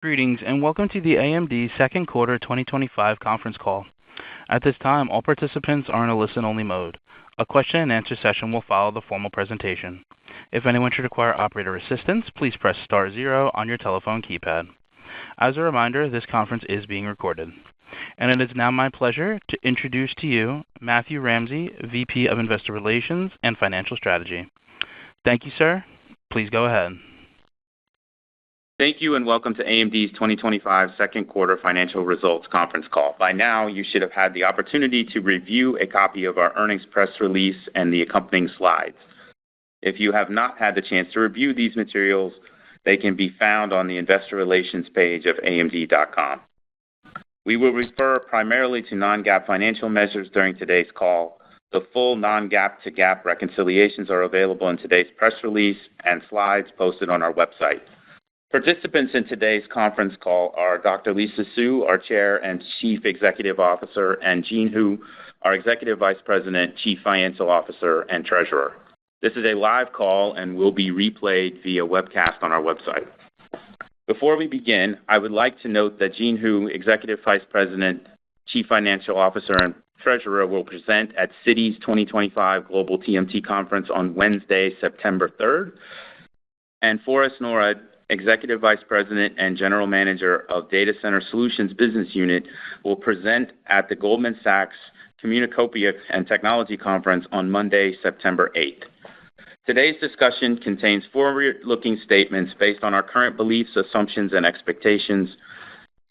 Greetings, and welcome to the AMD second quarter 2025 conference call. At this time, all participants are in a listen-only mode. A question-and-answer session will follow the formal presentation. If anyone should require operator assistance, please press star zero on your telephone keypad. As a reminder, this conference is being recorded. And it is now my pleasure to introduce to you Matthew Ramsey, VP of Investor Relations and Financial Strategy. Thank you, sir. Please go ahead. Thank you and welcome to AMD's 2025 second quarter financial results conference call. By now, you should have had the opportunity to review a copy of our earnings press release and the accompanying slides. If you have not had the chance to review these materials, they can be found on the Investor Relations page of AMD.com. We will refer primarily to non-GAAP financial measures during today's call. The full non-GAAP to GAAP reconciliations are available in today's press release and slides posted on our website. Participants in today's conference call are Dr. Lisa Su, our Chair and Chief Executive Officer, and Jean Hu, our Executive Vice President, Chief Financial Officer, and Treasurer. This is a live call and will be replayed via webcast on our website. Before we begin, I would like to note that Jean Hu, Executive Vice President, Chief Financial Officer, and Treasurer, will present at Citi's 2025 Global TMT Conference on Wednesday, September 3rd, and Forrest Norrod, Executive Vice President and General Manager of Data Center Solutions Business Unit, will present at the Goldman Sachs Communacopia and Technology Conference on Monday, September 8th. Today's discussion contains forward-looking statements based on our current beliefs, assumptions, and expectations,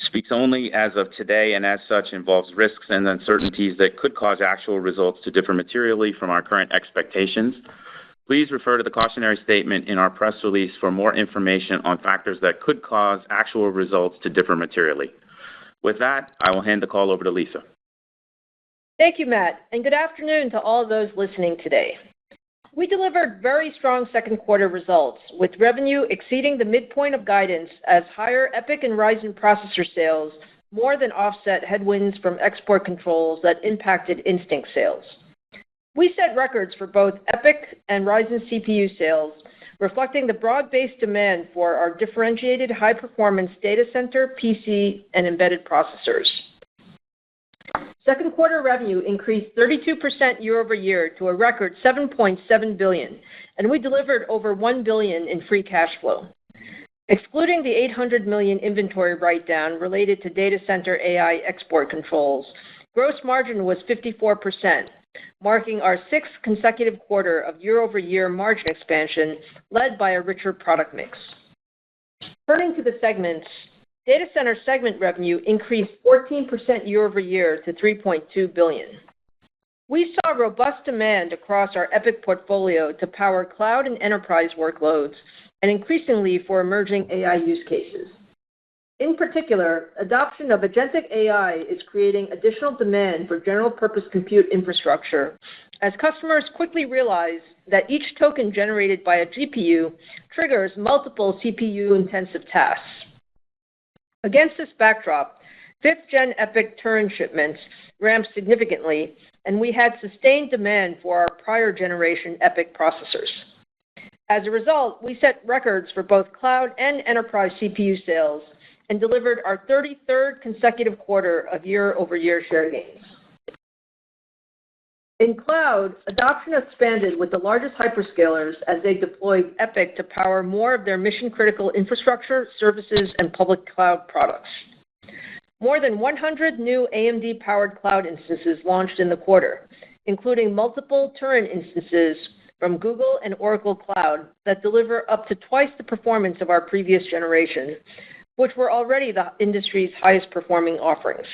speaks only as of today, and as such involves risks and uncertainties that could cause actual results to differ materially from our current expectations. Please refer to the cautionary statement in our press release for more information on factors that could cause actual results to differ materially. With that, I will hand the call over to Lisa. Thank you, Matt, and good afternoon to all those listening today. We delivered very strong second quarter results, with revenue exceeding the midpoint of guidance as higher EPYC and Ryzen processor sales more than offset headwinds from export controls that impacted Instinct sales. We set records for both EPYC and Ryzen CPU sales, reflecting the broad-based demand for our differentiated high-performance data center, PC, and embedded processors. Second quarter revenue increased 32% year-over-year to a record $7.7 billion, and we delivered over $1 billion in free cash flow. Excluding the $800 million inventory write-down related to data center AI export controls, gross margin was 54%. Marking our sixth consecutive quarter of year-over-year margin expansion led by a richer product mix. Turning to the segments, data center segment revenue increased 14% year-over-year to $3.2 billion. We saw robust demand across our EPYC portfolio to power cloud and enterprise workloads, and increasingly for emerging AI use cases. In particular, adoption of agentic AI is creating additional demand for general-purpose compute infrastructure, as customers quickly realize that each token generated by a GPU triggers multiple CPU-intensive tasks. Against this backdrop, 5th-gen EPYC Turin shipments ramped significantly, and we had sustained demand for our prior-generation EPYC processors. As a result, we set records for both cloud and enterprise CPU sales, and delivered our 33rd consecutive quarter of year-over-year share gains. In cloud, adoption expanded with the largest hyperscalers as they deployed EPYC to power more of their mission-critical infrastructure, services, and public cloud products. More than 100 new AMD-powered cloud instances launched in the quarter, including multiple Turin instances from Google and Oracle Cloud that deliver up to twice the performance of our previous generation, which were already the industry's highest-performing offerings.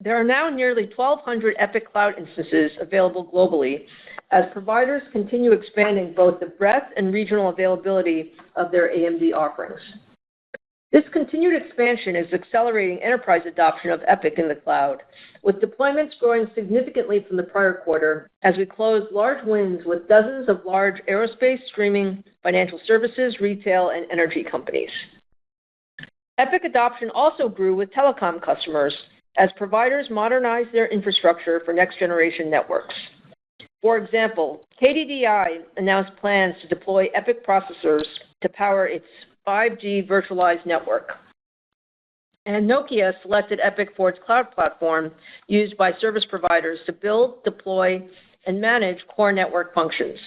There are now nearly 1,200 EPYC cloud instances available globally, as providers continue expanding both the breadth and regional availability of their AMD offerings. This continued expansion is accelerating enterprise adoption of EPYC in the cloud, with deployments growing significantly from the prior quarter as we closed large wins with dozens of large aerospace, streaming, financial services, retail, and energy companies. EPYC adoption also grew with telecom customers as providers modernize their infrastructure for next-generation networks. For example, KDDI announced plans to deploy EPYC processors to power its 5G virtualized network. And Nokia selected EPYC for its cloud platform used by service providers to build, deploy, and manage core network functions.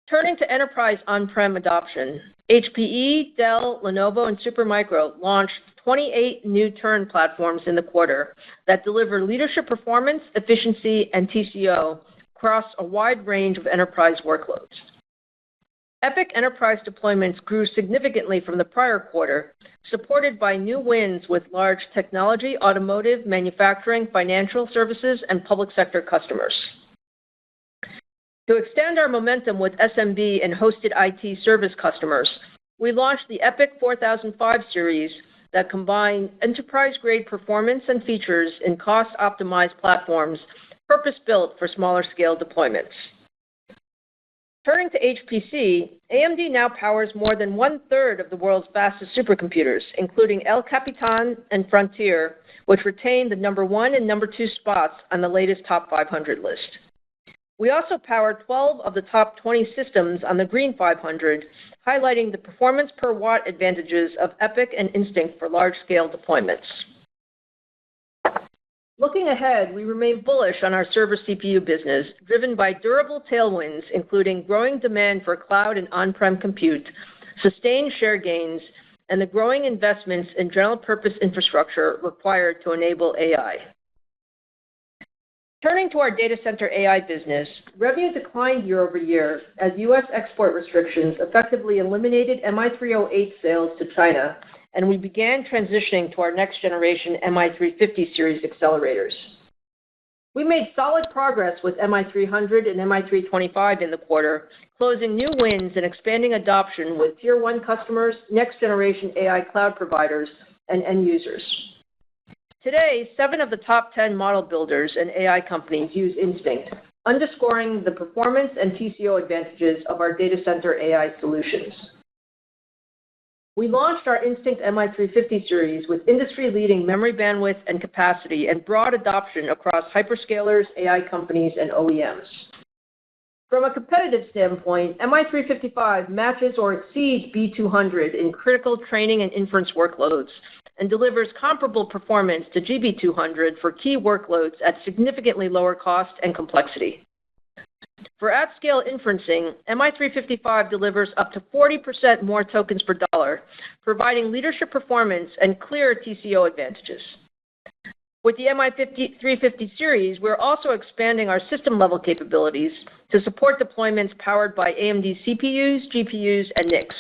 Turning to enterprise on-prem adoption, HPE, Dell, Lenovo, and Supermicro launched 28 new Turin platforms in the quarter that deliver leadership performance, efficiency, and TCO across a wide range of enterprise workloads. EPYC enterprise deployments grew significantly from the prior quarter, supported by new wins with large technology, automotive, manufacturing, financial services, and public sector customers. To extend our momentum with SMB and hosted IT service customers, we launched the EPYC 4005 series that combine enterprise-grade performance and features in cost-optimized platforms purpose-built for smaller-scale deployments. Turning to HPC, AMD now powers more than one-third of the world's fastest supercomputers, including El Capitan and Frontier, which retain the number 1 and number 2 spots on the latest Top 500 list. We also power 12 of the top 20 systems on the Green 500, highlighting the performance per watt advantages of EPYC and Instinct for large-scale deployments. Looking ahead, we remain bullish on our server CPU business, driven by durable tailwinds, including growing demand for cloud and on-prem compute, sustained share gains, and the growing investments in general-purpose infrastructure required to enable AI. Turning to our data center AI business, revenue declined year over year as U.S. export restrictions effectively eliminated MI308 sales to China, and we began transitioning to our next-generation MI350 series accelerators. We made solid progress with MI300 and MI325 in the quarter, closing new wins and expanding adoption with Tier 1 customers, next-generation AI cloud providers, and end users. Today, 7 of the top 10 model builders and AI companies use Instinct, underscoring the performance and TCO advantages of our data center AI solutions. We launched our Instinct MI350 series with industry-leading memory bandwidth and capacity and broad adoption across hyperscalers, AI companies, and OEMs. From a competitive standpoint, MI355 matches or exceeds B200 in critical training and inference workloads and delivers comparable performance to GB200 for key workloads at significantly lower cost and complexity. For at-scale inferencing, MI355 delivers up to 40% more tokens per dollar, providing leadership performance and clear TCO advantages. With the MI350 series, we're also expanding our system-level capabilities to support deployments powered by AMD CPUs, GPUs, and NICs.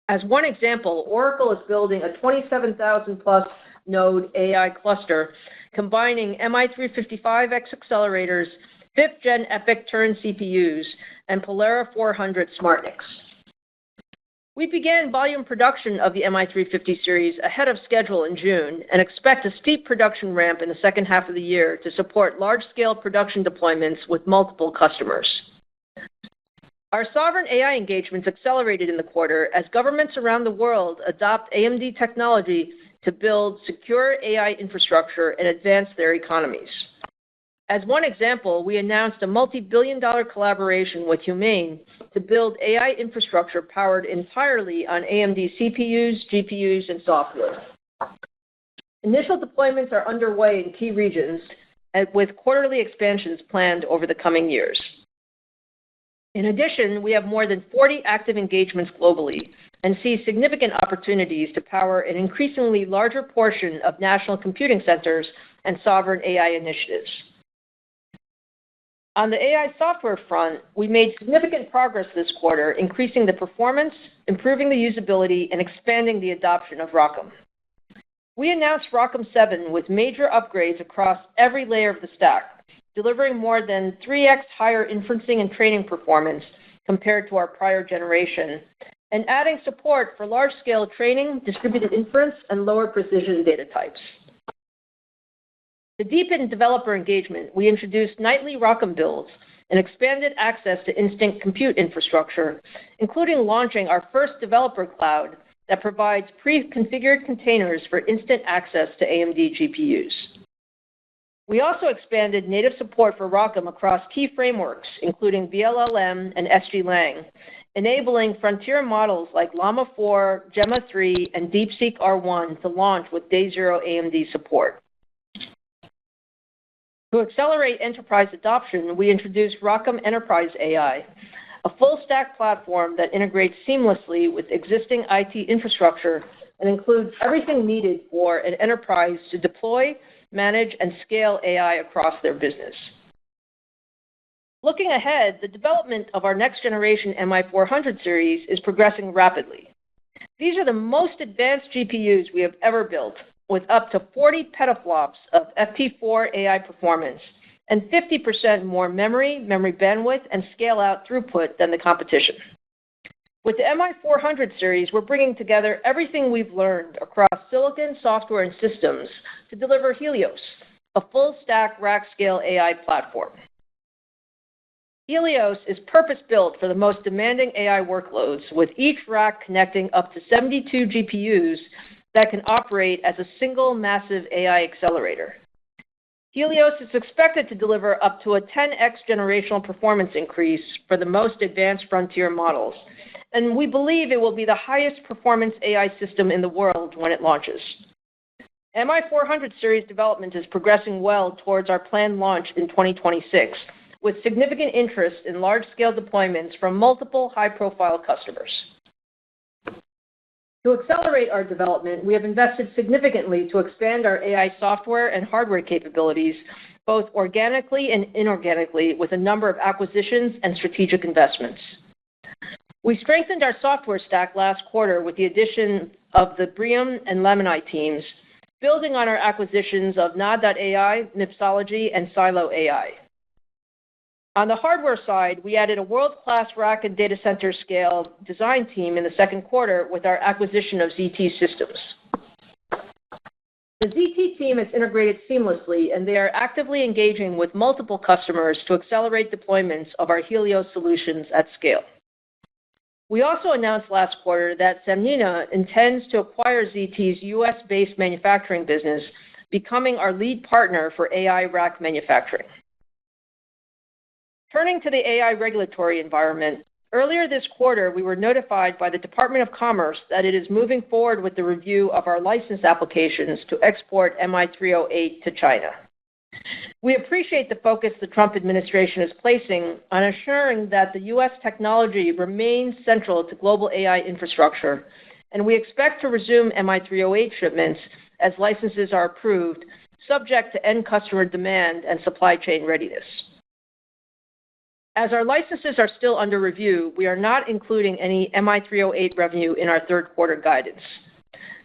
As one example, Oracle is building a 27,000-plus node AI cluster, combining MI355X accelerators, 5th-gen EPYC Turin CPUs, and Pollara 400 SmartNICs. We began volume production of the MI350 series ahead of schedule in June and expect a steep production ramp in the second half of the year to support large-scale production deployments with multiple customers. Our sovereign AI engagements accelerated in the quarter as governments around the world adopt AMD technology to build secure AI infrastructure and advance their economies. As one example, we announced a multi-billion-dollar collaboration with Humane to build AI infrastructure powered entirely on AMD CPUs, GPUs, and software. Initial deployments are underway in key regions, with quarterly expansions planned over the coming years. In addition, we have more than 40 active engagements globally and see significant opportunities to power an increasingly larger portion of national computing centers and sovereign AI initiatives. On the AI software front, we made significant progress this quarter, increasing the performance, improving the usability, and expanding the adoption of ROCm. We announced ROCm 7 with major upgrades across every layer of the stack, delivering more than 3x higher inferencing and training performance compared to our prior generation, and adding support for large-scale training, distributed inference, and lower precision data types. To deepen developer engagement, we introduced nightly ROCm builds and expanded access to Instinct compute infrastructure, including launching our first developer cloud that provides pre-configured containers for instant access to AMD GPUs. We also expanded native support for ROCm across key frameworks, including VLLM and SGLang, enabling frontier models like Llama 4, Gemma 3, and DeepSeek R1 to launch with day zero AMD support. To accelerate enterprise adoption, we introduced ROCm Enterprise AI, a full-stack platform that integrates seamlessly with existing IT infrastructure and includes everything needed for an enterprise to deploy, manage, and scale AI across their business. Looking ahead, the development of our next-generation MI400 series is progressing rapidly. These are the most advanced GPUs we have ever built, with up to 40 petaflops of FP4 AI performance and 50% more memory bandwidth, and scale-out throughput than the competition. With the MI400 series, we're bringing together everything we've learned across silicon, software, and systems to deliver Helios, a full-stack rack-scale AI platform. Helios is purpose-built for the most demanding AI workloads, with each rack connecting up to 72 GPUs that can operate as a single massive AI accelerator. Helios is expected to deliver up to a 10x generational performance increase for the most advanced frontier models, and we believe it will be the highest performance AI system in the world when it launches. MI400 series development is progressing well towards our planned launch in 2026, with significant interest in large-scale deployments from multiple high-profile customers. To accelerate our development, we have invested significantly to expand our AI software and hardware capabilities, both organically and inorganically, with a number of acquisitions and strategic investments. We strengthened our software stack last quarter with the addition of the Brium and Lemoni teams, building on our acquisitions of Nod.ai, Mipsology, and Silo AI. On the hardware side, we added a world-class rack and data center scale design team in the second quarter with our acquisition of ZT Systems. The ZT team is integrated seamlessly, and they are actively engaging with multiple customers to accelerate deployments of our Helios solutions at scale. We also announced last quarter that Sanmina intends to acquire ZT's US-based manufacturing business, becoming our lead partner for AI rack manufacturing. Turning to the AI regulatory environment, earlier this quarter, we were notified by the Department of Commerce that it is moving forward with the review of our license applications to export MI308 to China. We appreciate the focus the Trump administration is placing on ensuring that the U.S. technology remains central to global AI infrastructure, and we expect to resume MI308 shipments as licenses are approved, subject to end customer demand and supply chain readiness. As our licenses are still under review, we are not including any MI308 revenue in our third quarter guidance.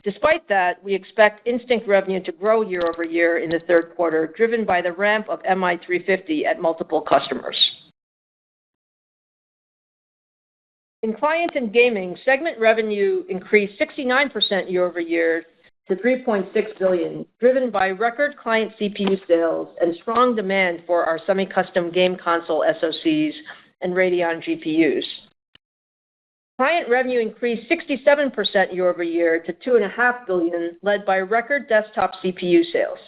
Despite that, we expect Instinct revenue to grow year over year in the third quarter, driven by the ramp of MI350 at multiple customers. In client and gaming, segment revenue increased 69% year over year to $3.6 billion, driven by record client CPU sales and strong demand for our semi-custom game console SoCs and Radeon GPUs. Client revenue increased 67% year over year to $2.5 billion, led by record desktop CPU sales.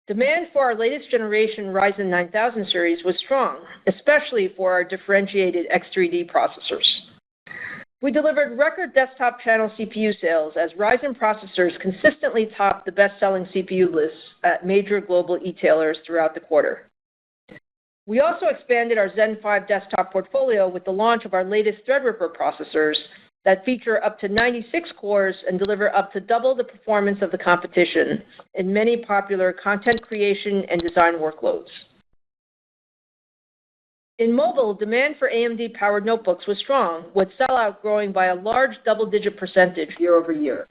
Demand for our latest generation Ryzen 9000 series was strong, especially for our differentiated X3D processors. We delivered record desktop channel CPU sales as Ryzen processors consistently topped the best-selling CPU lists at major global e-tailers throughout the quarter. We also expanded our Zen 5 desktop portfolio with the launch of our latest Threadripper processors that feature up to 96 cores and deliver up to double the performance of the competition in many popular content creation and design workloads. In mobile, demand for AMD-powered notebooks was strong, with sellout growing by a large double-digit percentage year over year.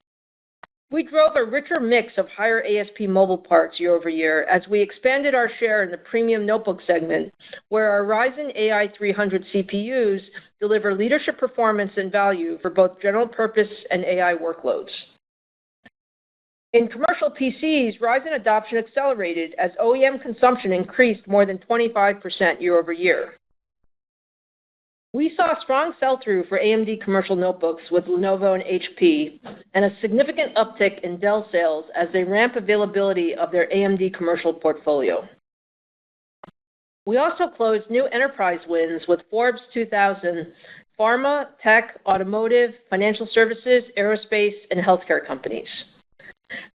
We drove a richer mix of higher ASP mobile parts year over year as we expanded our share in the premium notebook segment, where our Ryzen AI 300 CPUs deliver leadership performance and value for both general purpose and AI workloads. In commercial PCs, Ryzen adoption accelerated as OEM consumption increased more than 25% year over year. We saw strong sell-through for AMD commercial notebooks with Lenovo and HP, and a significant uptick in Dell sales as they ramp availability of their AMD commercial portfolio. We also closed new enterprise wins with Forbes 2000 pharma, tech, automotive, financial services, aerospace, and healthcare companies.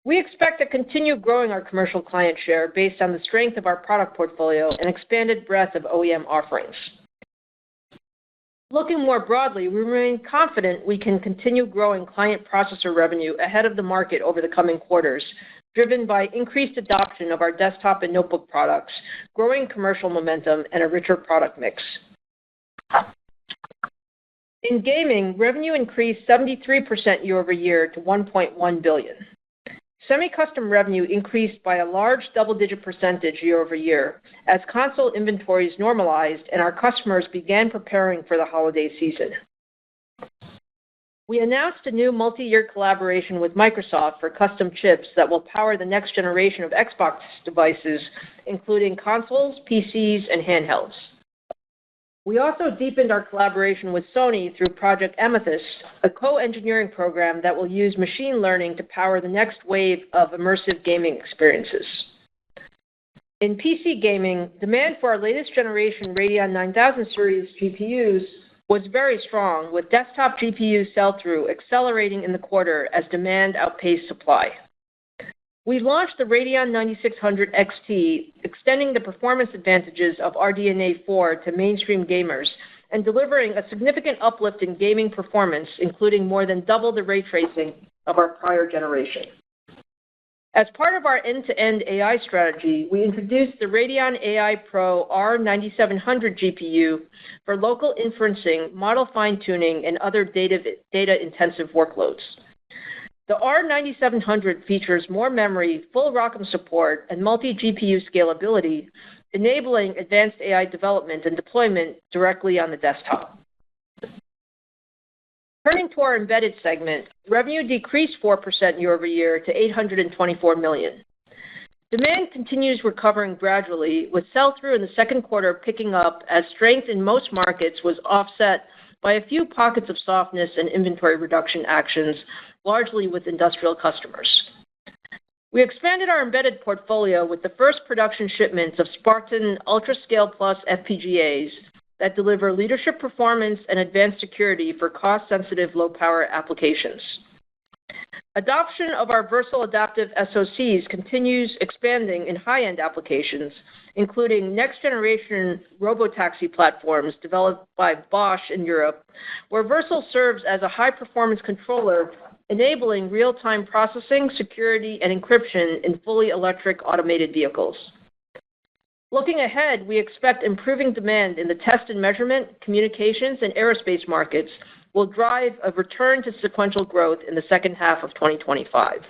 We expect to continue growing our commercial client share based on the strength of our product portfolio and expanded breadth of OEM offerings. Looking more broadly, we remain confident we can continue growing client processor revenue ahead of the market over the coming quarters, driven by increased adoption of our desktop and notebook products, growing commercial momentum, and a richer product mix. In gaming, revenue increased 73% year-over-year to $1.1 billion. Semi-custom revenue increased by a large double-digit percentage year-over-year as console inventories normalized and our customers began preparing for the holiday season. We announced a new multi-year collaboration with Microsoft for custom chips that will power the next generation of Xbox devices, including consoles, PCs, and handhelds. We also deepened our collaboration with Sony through Project Amethyst, a co-engineering program that will use machine learning to power the next wave of immersive gaming experiences. In PC gaming, demand for our latest generation Radeon 9000 series GPUs was very strong, with desktop GPU sell-through accelerating in the quarter as demand outpaced supply. We launched the Radeon 9600 XT, extending the performance advantages of RDNA 4 to mainstream gamers and delivering a significant uplift in gaming performance, including more than double the ray tracing of our prior generation. As part of our end-to-end AI strategy, we introduced the Radeon AI Pro R9700 GPU for local inferencing, model fine-tuning, and other data-intensive workloads. The R9700 features more memory, full ROCm support, and multi-GPU scalability, enabling advanced AI development and deployment directly on the desktop. Turning to our embedded segment, revenue decreased 4% year-over-year to $824 million. Demand continues recovering gradually, with sell-through in the second quarter picking up as strength in most markets was offset by a few pockets of softness and inventory reduction actions, largely with industrial customers. We expanded our embedded portfolio with the first production shipments of Spartan UltraScale Plus FPGAs that deliver leadership performance and advanced security for cost-sensitive low-power applications. Adoption of our Versal adaptive SoCs continues expanding in high-end applications, including next-generation robotaxi platforms developed by Bosch in Europe, where Versal serves as a high-performance controller, enabling real-time processing, security, and encryption in fully electric automated vehicles. Looking ahead, we expect improving demand in the test and measurement, communications, and aerospace markets will drive a return to sequential growth in the second half of 2025.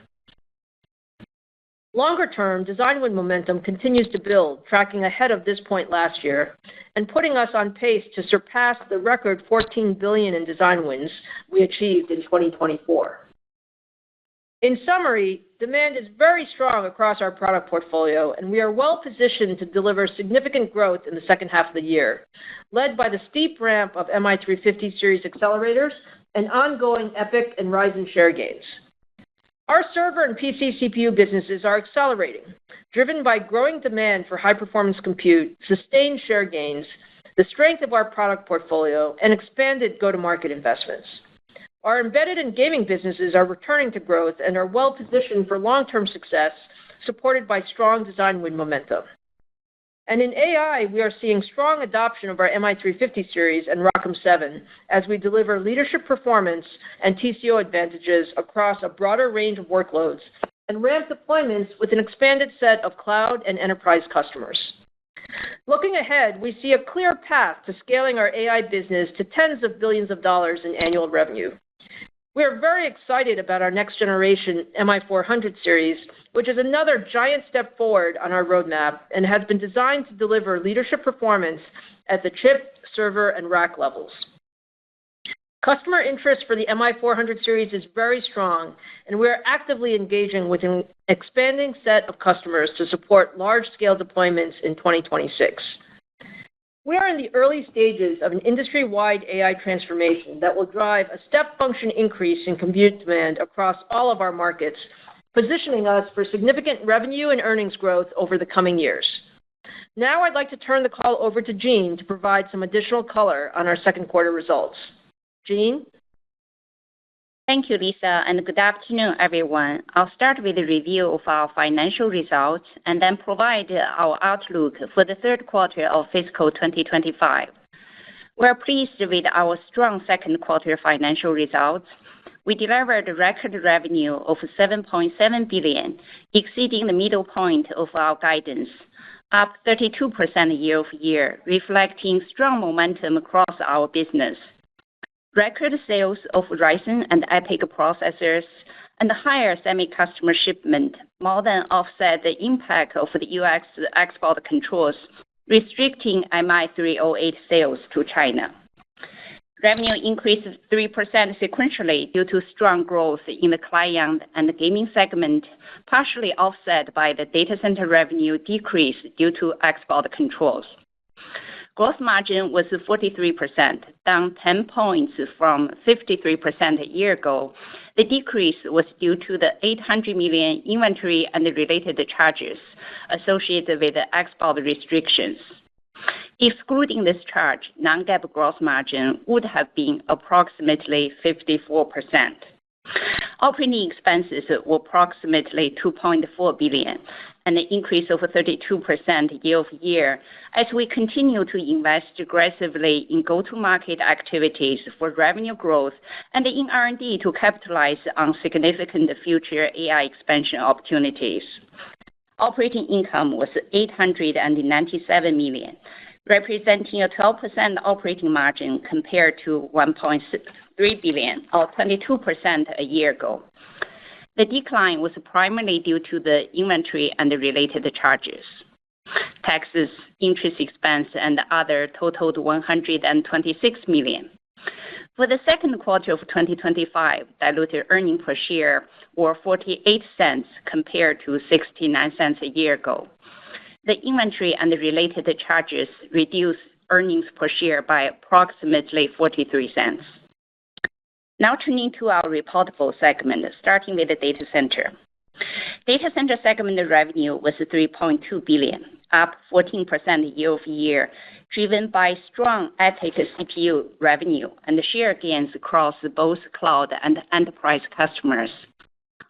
Longer-term, design win momentum continues to build, tracking ahead of this point last year, and putting us on pace to surpass the record $14 billion in design wins we achieved in 2024. In summary, demand is very strong across our product portfolio, and we are well-positioned to deliver significant growth in the second half of the year, led by the steep ramp of MI350 series accelerators and ongoing EPYC and Ryzen share gains. Our server and PC CPU businesses are accelerating, driven by growing demand for high-performance compute, sustained share gains, the strength of our product portfolio, and expanded go-to-market investments. Our embedded and gaming businesses are returning to growth and are well-positioned for long-term success, supported by strong design win momentum. And in AI, we are seeing strong adoption of our MI350 series and ROCm 7 as we deliver leadership performance and TCO advantages across a broader range of workloads and ramp deployments with an expanded set of cloud and enterprise customers. Looking ahead, we see a clear path to scaling our AI business to tens of billions of dollars in annual revenue. We are very excited about our next-generation MI400 series, which is another giant step forward on our roadmap and has been designed to deliver leadership performance at the chip, server, and rack levels. Customer interest for the MI400 series is very strong, and we are actively engaging with an expanding set of customers to support large-scale deployments in 2026. We are in the early stages of an industry-wide AI transformation that will drive a step function increase in compute demand across all of our markets, positioning us for significant revenue and earnings growth over the coming years. Now I'd like to turn the call over to Jean to provide some additional color on our second quarter results. Jean? Thank you, Lisa, and good afternoon, everyone. I'll start with a review of our financial results and then provide our outlook for the third quarter of fiscal 2025. We're pleased with our strong second quarter financial results. We delivered a record revenue of $7.7 billion, exceeding the middle point of our guidance, up 32% year-over-year, reflecting strong momentum across our business. Record sales of Ryzen and EPYC processors and higher semi-customer shipment more than offset the impact of the U.S. export controls, restricting MI308 sales to China. Revenue increased 3% sequentially due to strong growth in the client and the gaming segment, partially offset by the data center revenue decrease due to export controls. Gross margin was 43%, down 10 points from 53% a year ago. The decrease was due to the $800 million inventory and related charges associated with the export restrictions. Excluding this charge, non-GAAP gross margin would have been approximately 54%. Operating expenses were approximately $2.4 billion, an increase of 32% year-over-year, as we continue to invest aggressively in go-to-market activities for revenue growth and in R&D to capitalize on significant future AI expansion opportunities. Operating income was $897 million, representing a 12% operating margin compared to $1.3 billion, or 22% a year ago. The decline was primarily due to the inventory and the related charges. Taxes, interest expense, and other totaled $126 million. For the second quarter of 2025, diluted earnings per share were 48 cents compared to 69 cents a year ago. The inventory and the related charges reduced earnings per share by approximately 43 cents. Now turning to our reportable segment, starting with the data center. Data center segment revenue was $3.2 billion, up 14% year-over-year, driven by strong EPYC CPU revenue and share gains across both cloud and enterprise customers.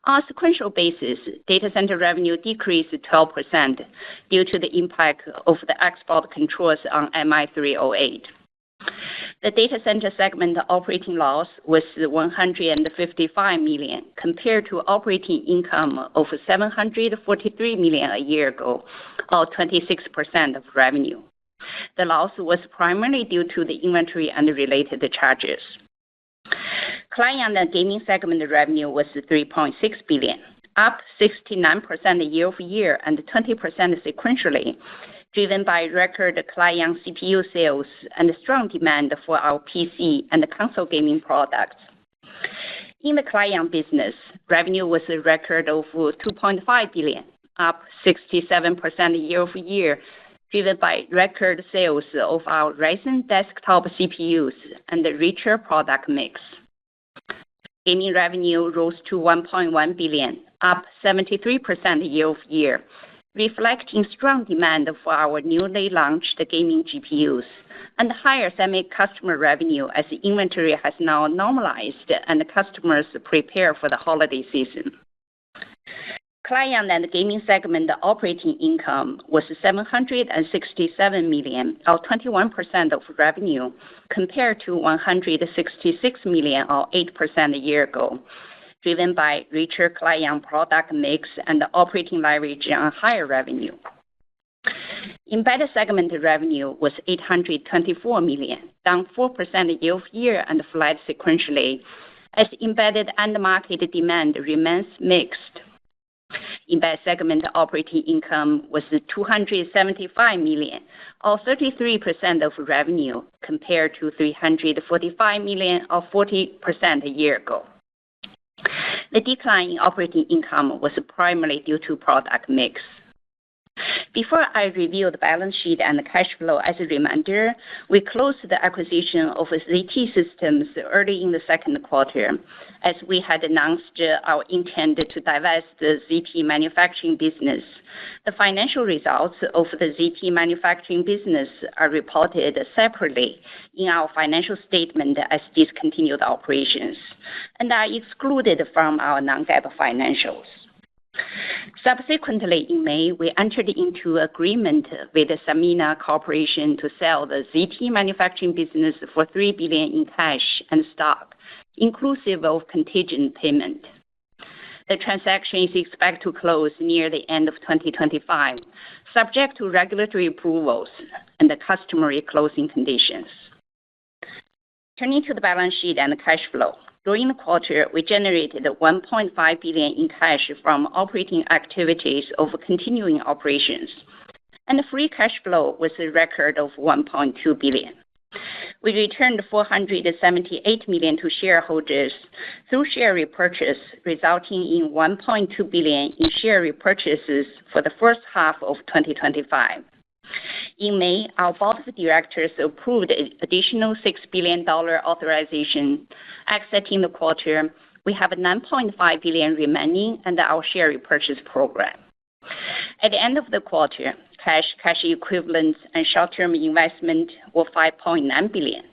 On a sequential basis, data center revenue decreased 12% due to the impact of the export controls on MI308. The data center segment operating loss was $155 million, compared to operating income of $743 million a year ago, or 26% of revenue. The loss was primarily due to the inventory and related charges. Client and gaming segment revenue was $3.6 billion, up 69% year-over-year and 20% sequentially, driven by record client CPU sales and strong demand for our PC and console gaming products. In the client business, revenue was a record of $2.5 billion, up 67% year-over-year, driven by record sales of our Ryzen desktop CPUs and the richer product mix. Gaming revenue rose to $1.1 billion, up 73% year-over-year, reflecting strong demand for our newly launched gaming GPUs and higher semi-customer revenue as inventory has now normalized and customers prepare for the holiday season. Client and gaming segment operating income was $767 million, or 21% of revenue, compared to $166 million, or 8% a year ago, driven by richer client product mix and operating leverage on higher revenue. Embedded segment revenue was $824 million, down 4% year-over-year and flat sequentially, as embedded end market demand remains mixed. Embedded segment operating income was $275 million, or 33% of revenue, compared to $345 million, or 40% a year ago. The decline in operating income was primarily due to product mix. Before I review the balance sheet and the cash flow, as a reminder, we closed the acquisition of ZT Systems early in the second quarter, as we had announced our intent to divest the ZT manufacturing business. The financial results of the ZT manufacturing business are reported separately in our financial statement as discontinued operations and are excluded from our non-GAAP financials. Subsequently, in May, we entered into agreement with the Sanmina Corporation to sell the ZT manufacturing business for $3 billion in cash and stock, inclusive of contingent payment. The transaction is expected to close near the end of 2025, subject to regulatory approvals and the customary closing conditions. Turning to the balance sheet and the cash flow. During the quarter, we generated $1.5 billion in cash from operating activities of continuing operations, and the free cash flow was a record of $1.2 billion. We returned $478 million to shareholders through share repurchase, resulting in $1.2 billion in share repurchases for the first half of 2025. In May, our board of directors approved an additional $6 billion authorization. Exiting the quarter, we have $9.5 billion remaining under our share repurchase program. At the end of the quarter, cash equivalents, and short-term investment were $5.9 billion.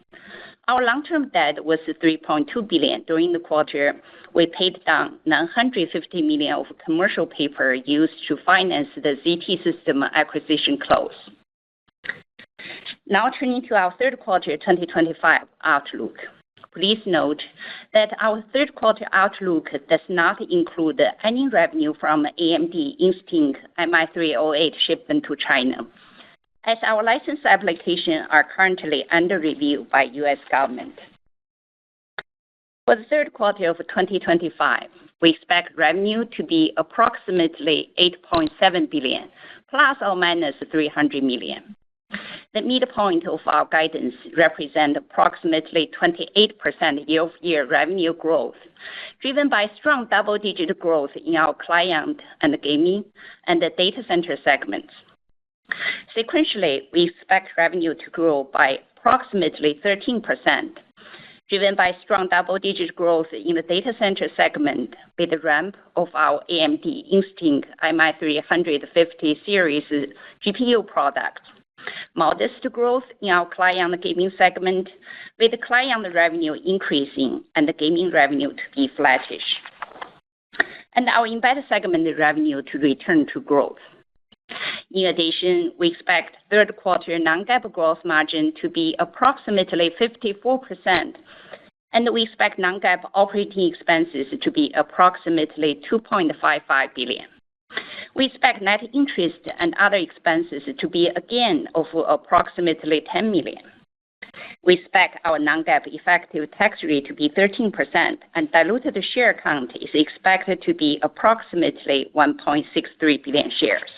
Our long-term debt was $3.2 billion. During the quarter, we paid down $950 million of commercial paper used to finance the ZT Systems acquisition close. Now turning to our third quarter 2025 outlook. Please note that our third quarter outlook does not include any revenue from AMD Instinct MI308 shipment to China, as our license applications are currently under review by U.S. government. For the third quarter of 2025, we expect revenue to be approximately $8.7 billion, plus or minus $300 million. The midpoint of our guidance represents approximately 28% year-over-year revenue growth, driven by strong double-digit growth in our client and gaming and the data center segments. Sequentially, we expect revenue to grow by approximately 13%, driven by strong double-digit growth in the data center segment with the ramp of our AMD Instinct MI350 series GPU products. Modest growth in our client gaming segment, with the client revenue increasing and the gaming revenue to be flattish, and our embedded segment revenue to return to growth. In addition, we expect third quarter non-GAAP gross margin to be approximately 54%, and we expect non-GAAP operating expenses to be approximately $2.55 billion. We expect net interest and other expenses to be a gain of approximately $10 million. We expect our non-GAAP effective tax rate to be 13%, and diluted share count is expected to be approximately 1.63 billion shares.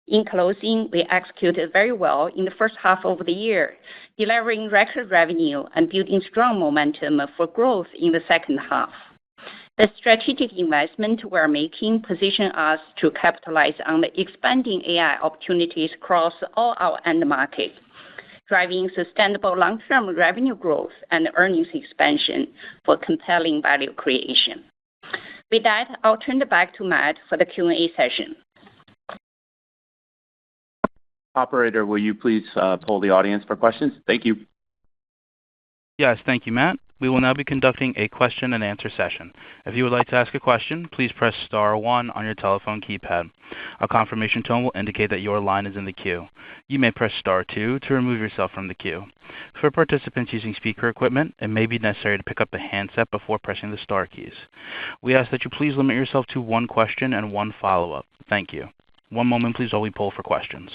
In closing, we executed very well in the first half of the year, delivering record revenue and building strong momentum for growth in the second half. The strategic investment we're making positions us to capitalize on the expanding AI opportunities across all our end markets, driving sustainable long-term revenue growth and earnings expansion for compelling value creation. With that, I'll turn it back to Matt for the Q&A session. Operator, will you please poll the audience for questions? Thank you. Yes, thank you, Matt. We will now be conducting a question and answer session. If you would like to ask a question, please press star 1 on your telephone keypad. A confirmation tone will indicate that your line is in the queue. You may press star 2 to remove yourself from the queue. For participants using speaker equipment, it may be necessary to pick up the handset before pressing the star keys. We ask that you please limit yourself to one question and one follow-up. Thank you. One moment, please, while we poll for questions.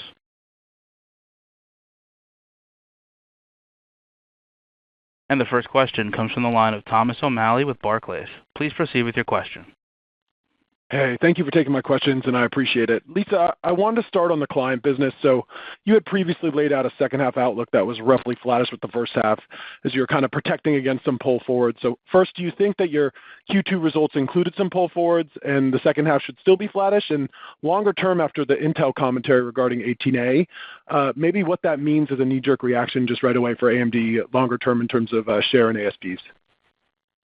And the first question comes from the line of Thomas O'Malley with Barclays. Please proceed with your question. Hey, thank you for taking my questions, and I appreciate it. Lisa, I wanted to start on the client business. So you had previously laid out a second-half outlook that was roughly flattish with the first half as you're kind of protecting against some pull forward. So first, do you think that your Q2 results included some pull forwards and the second half should still be flattish? And longer term, after the Intel commentary regarding 18A, maybe what that means as a knee-jerk reaction just right away for AMD longer term in terms of share and ASPs?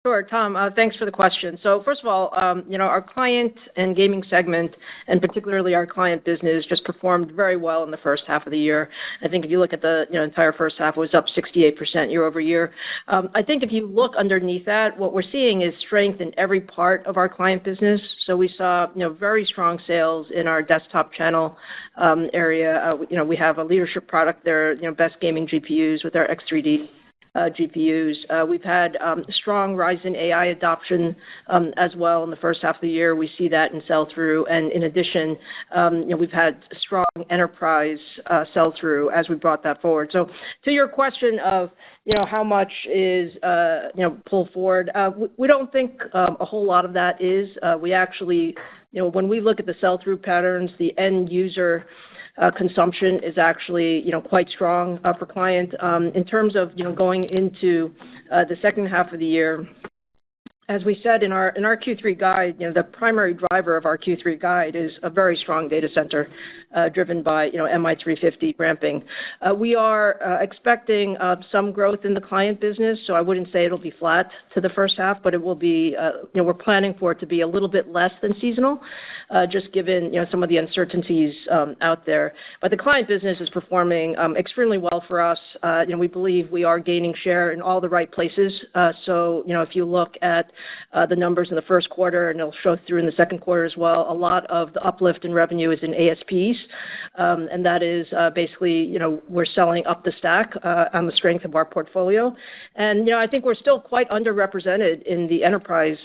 Sure, Tom. Thanks for the question. So first of all, our client and gaming segment, and particularly our client business, just performed very well in the first half of the year. I think if you look at the entire first half, it was up 68% year over year. I think if you look underneath that, what we're seeing is strength in every part of our client business. So we saw very strong sales in our desktop channel area. We have a leadership product there, best gaming GPUs with our X3D. GPUs. We've had strong Ryzen AI adoption as well in the first half of the year. We see that in sell-through. And in addition, we've had strong enterprise sell-through as we brought that forward. So to your question of how much is pull forward, we don't think a whole lot of that is. We actually, when we look at the sell-through patterns, the end user consumption is actually quite strong for client. In terms of going into the second half of the year, as we said in our Q3 guide, the primary driver of our Q3 guide is a very strong data center driven by MI350 ramping. We are expecting some growth in the client business, so I wouldn't say it'll be flat to the first half, but it will be. We're planning for it to be a little bit less than seasonal, just given some of the uncertainties out there. But the client business is performing extremely well for us. We believe we are gaining share in all the right places. So if you look at the numbers in the first quarter, and it'll show through in the second quarter as well, a lot of the uplift in revenue is in ASPs, and that is basically, we're selling up the stack on the strength of our portfolio. And, I think we're still quite underrepresented in the enterprise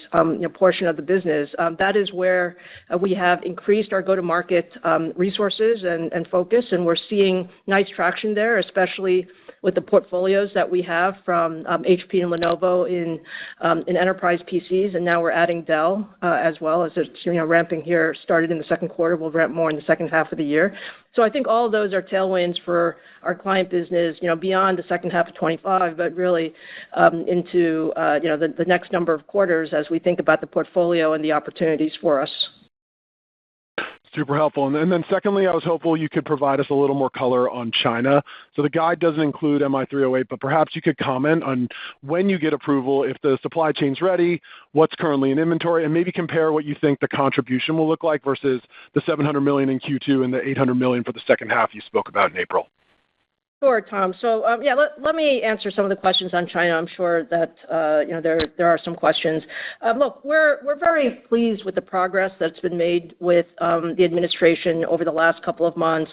portion of the business. That is where we have increased our go-to-market resources and focus, and we're seeing nice traction there, especially with the portfolios that we have from HP and Lenovo in enterprise PCs, and now we're adding Dell as well as it's ramping here, started in the second quarter, will ramp more in the second half of the year. So I think all of those are tailwinds for our client business, beyond the second half of 25, but really into the next number of quarters as we think about the portfolio and the opportunities for us. Super helpful. And then secondly, I was hopeful you could provide us a little more color on China. So the guide doesn't include MI308, but perhaps you could comment on when you get approval, if the supply chain's ready, what's currently in inventory, and maybe compare what you think the contribution will look like versus the $700 million in Q2 and the $800 million for the second half you spoke about in April. Sure, Tom. So, let me answer some of the questions on China. I'm sure that, there are some questions. Look, we're very pleased with the progress that's been made with the administration over the last couple of months.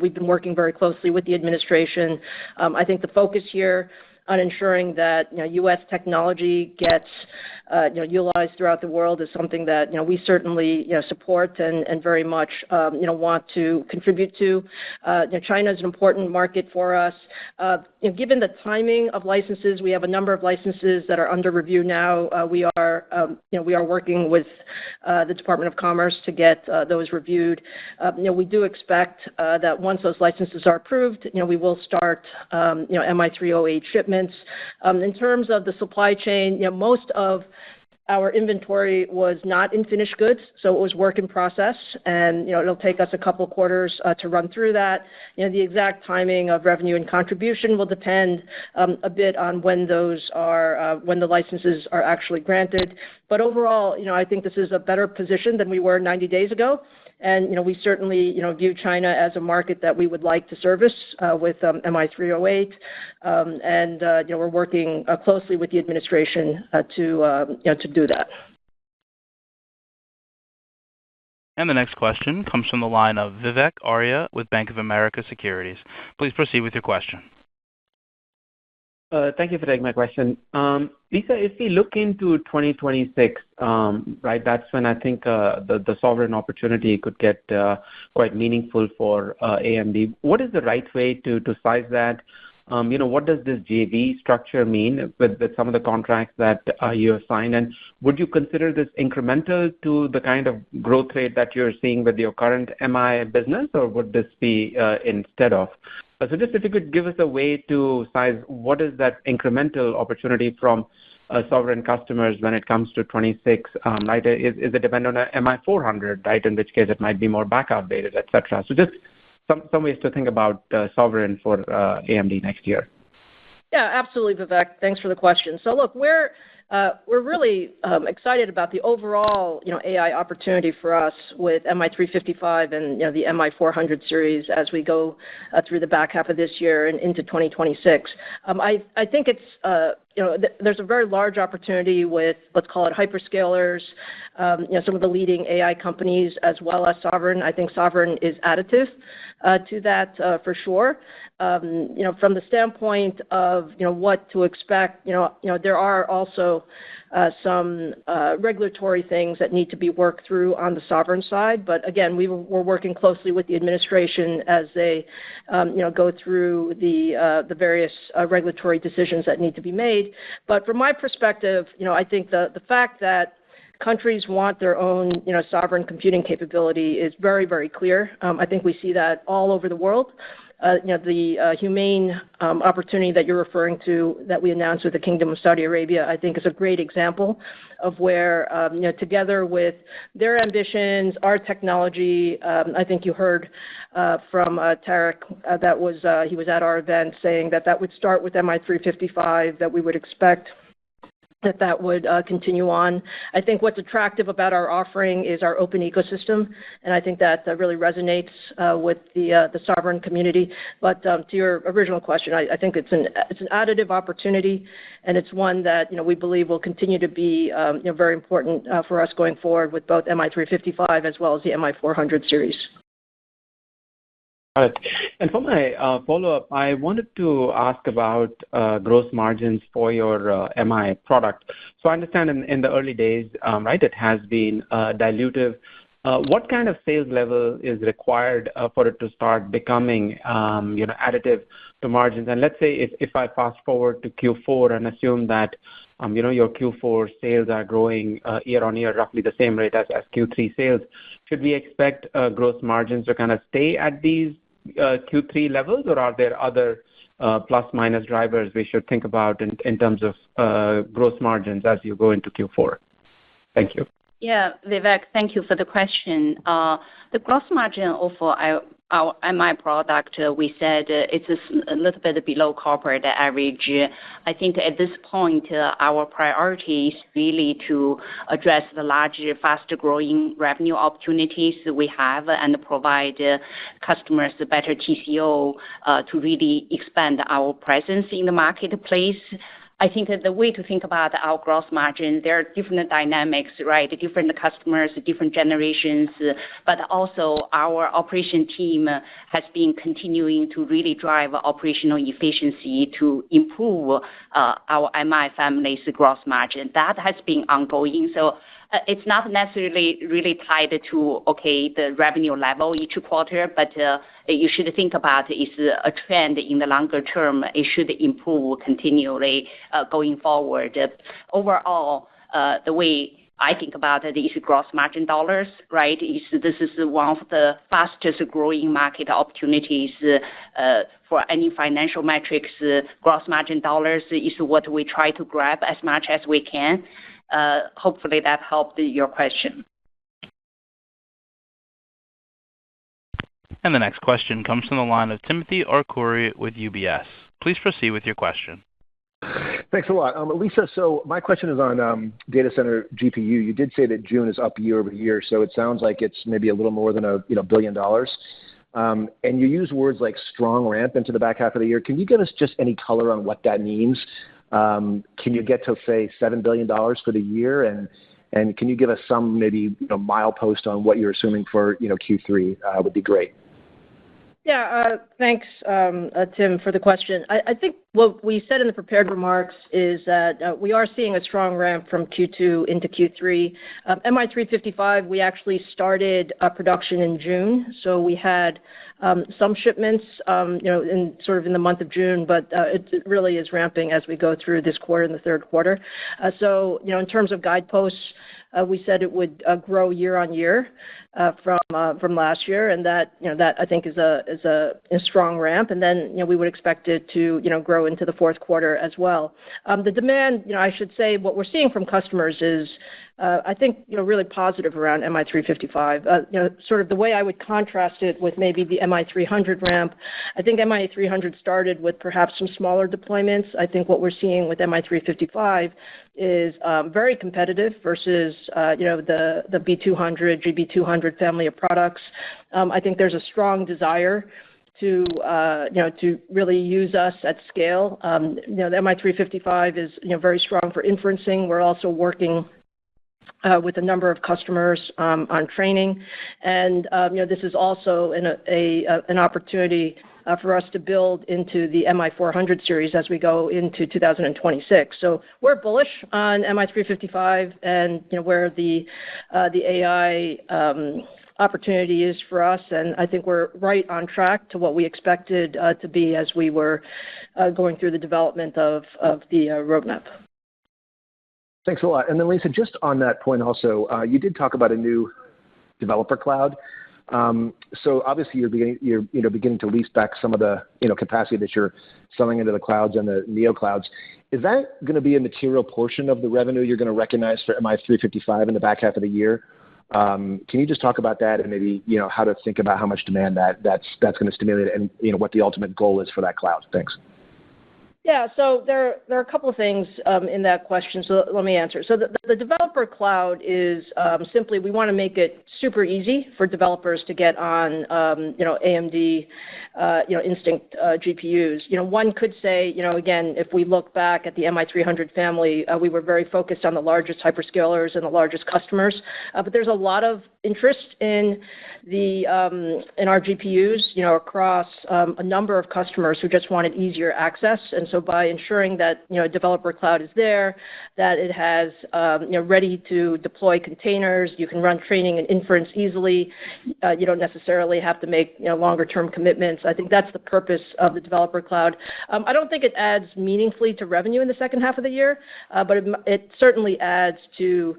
We've been working very closely with the administration. I think the focus here on ensuring that U.S. technology gets utilized throughout the world is something that we certainly support and very much want to contribute to. China is an important market for us. Given the timing of licenses, we have a number of licenses that are under review now. We are working with the Department of Commerce to get those reviewed. We do expect that once those licenses are approved, we will start MI308 shipments. In terms of the supply chain, most of our inventory was not in finished goods, so it was work in process, and it'll take us a couple quarters to run through that. The exact timing of revenue and contribution will depend a bit on when the licenses are actually granted. But overall, I think this is a better position than we were 90 days ago. And, we certainly, view China as a market that we would like to service with MI308. And, we're working closely with the administration to do that. And the next question comes from the line of Vivek Arya with Bank of America Securities. Please proceed with your question. Thank you for taking my question. Lisa, if we look into 2026, right, that's when I think the sovereign opportunity could get quite meaningful for AMD. What is the right way to size that? What does this JV structure mean with some of the contracts that you have signed? And would you consider this incremental to the kind of growth rate that you're seeing with your current MI business, or would this be instead of? So just if you could give us a way to size what is that incremental opportunity from sovereign customers when it comes to 26, right? Is it dependent on a MI400, right? In which case it might be more back outdated, et cetera. So just some ways to think about sovereign for AMD next year. Yeah, absolutely, Vivek. Thanks for the question. So look, we're really excited about the overall, AI opportunity for us with MI355 and, the MI400 series as we go through the back half of this year and into 2026. I think it's, there's a very large opportunity with, let's call it hyperscalers, some of the leading AI companies as well as sovereign. I think sovereign is additive to that for sure. From the standpoint of, what to expect, there are also some regulatory things that need to be worked through on the sovereign side. But again, we're working closely with the administration as they, go through the various regulatory decisions that need to be made. But from my perspective, I think the fact that countries want their own, sovereign computing capability is very, very clear. I think we see that all over the world. The humane opportunity that you're referring to that we announced with the Kingdom of Saudi Arabia, I think is a great example of where, together with their ambitions, our technology, I think you heard from Tarek he was at our event saying that would start with MI355, that we would expect that would continue on. I think what's attractive about our offering is our open ecosystem, and I think that really resonates with the sovereign community. But to your original question, I think it's an additive opportunity, and it's one that we believe will continue to be very important for us going forward with both MI355 as well as the MI400 series. All right. And for my follow-up, I wanted to ask about gross margins for your MI product. So I understand in the early days, right, it has been dilutive. What kind of sales level is required for it to start becoming, additive to margins? And let's say if I fast forward to Q4 and assume that, your Q4 sales are growing year on year, roughly the same rate as Q3 sales, should we expect gross margins to kind of stay at these Q3 levels, or are there other plus minus drivers we should think about in terms of gross margins as you go into Q4? Thank you. Yeah, Vivek, thank you for the question. The gross margin of our MI product, we said it's a little bit below corporate average. I think at this point, our priority is really to address the larger, faster-growing revenue opportunities that we have and provide customers a better TCO to really expand our presence in the marketplace. I think that the way to think about our gross margin, there are different dynamics, right? Different customers, different generations, but also our operation team has been continuing to really drive operational efficiency to improve our MI family's gross margin. That has been ongoing. So it's not necessarily really tied to, the revenue level each quarter, but you should think about it as a trend in the longer term. It should improve continually going forward. Overall, the way I think about it is gross margin dollars, right? This is one of the fastest growing market opportunities for any financial metrics. Gross margin dollars is what we try to grab as much as we can. Hopefully that helped your question. And the next question comes from the line of Timothy Arcuri with UBS. Please proceed with your question. Thanks a lot. Lisa, so my question is on data center GPU. You did say that June is up year over year, so it sounds like it's maybe a little more than $1 billion. And you use words like strong ramp into the back half of the year. Can you give us just any color on what that means? Can you get to, say, $7 billion for the year? And can you give us some maybe milepost on what you're assuming for Q3 would be great. Yeah, Thanks, Tim, for the question. I think what we said in the prepared remarks is that we are seeing a strong ramp from Q2 into Q3. MI355, we actually started production in June, so we had some shipments, in the month of June, but it really is ramping as we go through this quarter and the third quarter. In terms of guideposts, we said it would grow year on year from last year, and that I think is a strong ramp. And then we would expect it to grow into the fourth quarter as well. The demand, I should say, what we're seeing from customers is I think really positive around MI355. Sort of the way I would contrast it with maybe the MI300 ramp. I think MI300 started with perhaps some smaller deployments. I think what we're seeing with MI355 is very competitive versus the B200, GB200 family of products. I think there's a strong desire to really use us at scale. The MI355 is very strong for inferencing. We're also working with a number of customers on training, and this is also an opportunity for us to build into the MI400 series as we go into 2026. So we're bullish on MI355 and where the AI opportunity is for us, and I think we're right on track to what we expected to be as we were going through the development of the roadmap. Thanks a lot. And then, Lisa, just on that point also, you did talk about a new developer cloud. So obviously you're beginning to lease back some of the capacity that you're selling into the clouds and the neo clouds. Is that going to be a material portion of the revenue you're going to recognize for MI355 in the back half of the year? Can you just talk about that and maybe how to think about how much demand that's going to stimulate and what the ultimate goal is for that cloud? Thanks. Yeah, so there are a couple of things in that question, so let me answer. So the developer cloud is simply we want to make it super easy for developers to get on AMD Instinct GPUs. One could say, again, if we look back at the MI300 family, we were very focused on the largest hyperscalers and the largest customers, but there's a lot of interest in our GPUs, across a number of customers who just wanted easier access. And so by ensuring that developer cloud is there, that it has ready to deploy containers, you can run training and inference easily. You don't necessarily have to make longer term commitments. I think that's the purpose of the developer cloud. I don't think it adds meaningfully to revenue in the second half of the year, but it certainly adds to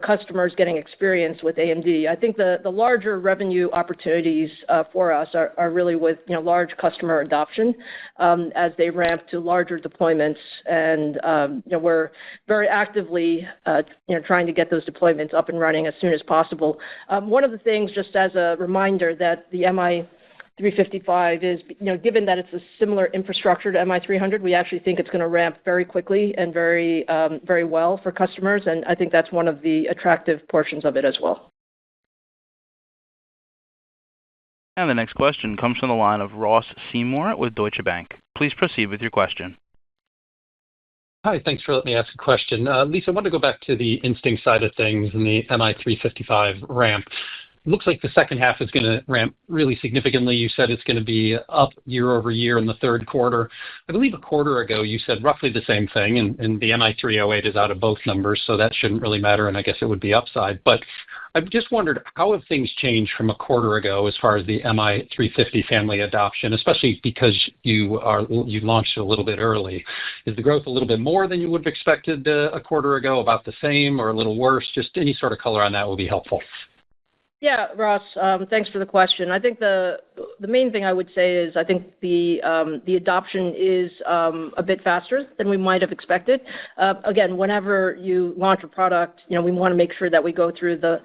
customers getting experience with AMD. I think the larger revenue opportunities for us are really with large customer adoption as they ramp to larger deployments, and we're very actively trying to get those deployments up and running as soon as possible. One of the things, just as a reminder, that the MI355 is, given that it's a similar infrastructure to MI300, we actually think it's going to ramp very quickly and very well for customers, and I think that's one of the attractive portions of it as well. And the next question comes from the line of Ross Seymore with Deutsche Bank. Please proceed with your question. Hi, thanks for letting me ask a question. Lisa, I want to go back to the Instinct side of things and the MI355 ramp. It looks like the second half is going to ramp really significantly. You said it's going to be up year over year in the third quarter. I believe a quarter ago you said roughly the same thing, and the MI308 is out of both numbers, so that shouldn't really matter, and I guess it would be upside. But I've just wondered, how have things changed from a quarter ago as far as the MI350 family adoption, especially because you launched it a little bit early? Is the growth a little bit more than you would have expected a quarter ago, about the same, or a little worse? Just any sort of color on that would be helpful. Yeah, Ross, thanks for the question. I think the main thing I would say is I think the adoption is a bit faster than we might have expected. Again, whenever you launch a product, we want to make sure that we go through the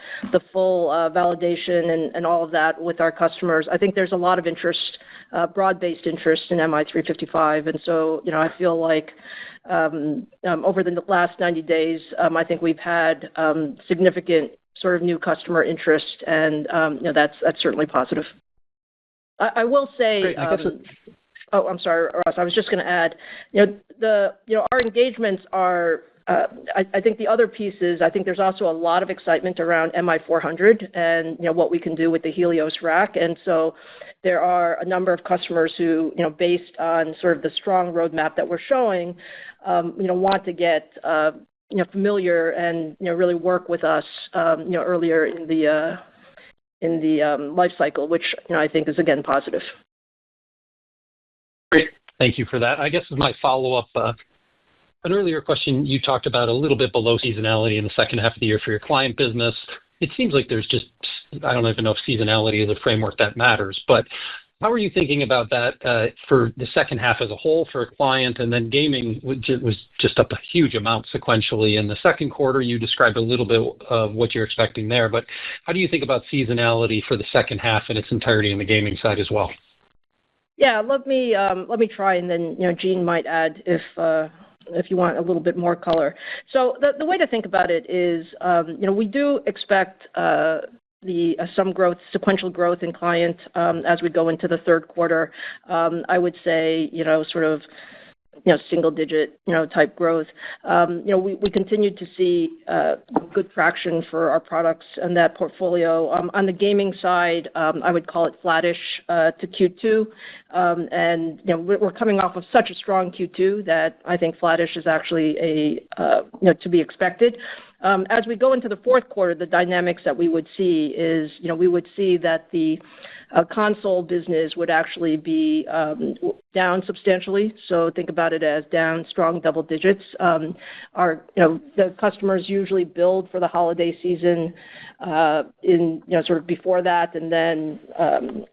full validation and all of that with our customers. I think there's a lot of interest, broad-based interest in MI355, and so I feel like over the last 90 days, I think we've had significant sort of new customer interest, and that's certainly positive. I will say, I'm sorry, Ross. I was just going to add, our engagements are I think the other piece is I think there's also a lot of excitement around MI400 and what we can do with the Helios rack. And so there are a number of customers who, based on sort of the strong roadmap that we're showing, want to get familiar and really work with us earlier in the life cycle, which I think is again positive. Great, thank you for that. I guess as my follow-up, an earlier question you talked about a little bit below seasonality in the second half of the year for your client business. It seems like there's just, I don't even know if seasonality is a framework that matters, but how are you thinking about that for the second half as a whole for a client? And then gaming was just up a huge amount sequentially in the second quarter. You described a little bit of what you're expecting there, but how do you think about seasonality for the second half in its entirety in the gaming side as well? Yeah, let me try, and then Jean might add if you want a little bit more color. So the way to think about it is, we do expect some growth, sequential growth in client as we go into the third quarter. I would say, sort of, single digit, type growth. We continue to see good traction for our products and that portfolio. On the gaming side, I would call it flattish to Q2. And, we're coming off of such a strong Q2 that I think flattish is actually to be expected. As we go into the fourth quarter, the dynamics that we would see is, we would see that the console business would actually be down substantially. So think about it as down strong double digits. The customers usually build for the holiday season in sort of before that, and then